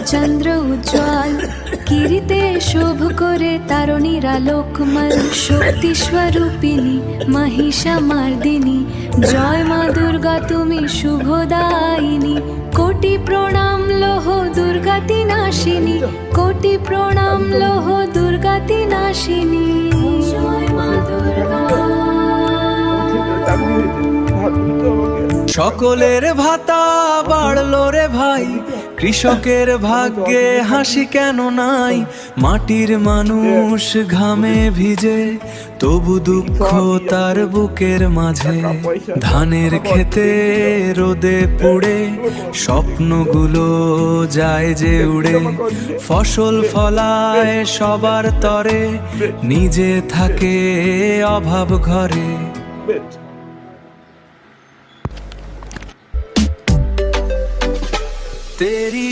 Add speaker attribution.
Speaker 1: চন্দ্র উজ্জ্বল কিরিতে shove করে তারণীরা লোকমল শক্তি স্বরূপিণী মহিষা মার্দিনী জয় মা দুর্গা তুমি শুভদায়িনী কোটি প্রণাম লোহ দুর্গাতি নাশিনী কোটি প্রণাম লোহ দুর্গাতি নাশিনী জয় মা দুর্গা।
Speaker 2: সকলের ভাতা বাড়লো রে ভাই, কৃষকের ভাগ্যে হাসি কেন নাই? মাটির মানুষ ঘামে ভিজে, তবু দুঃখ তার বুকের মাঝে। ধানের খেতে রোদে পুড়ে স্বপ্নগুলো যায় যে উড়ে। ফসল ফলায় সবার তরে, নিজে থাকে অভাব ঘরে। तेरी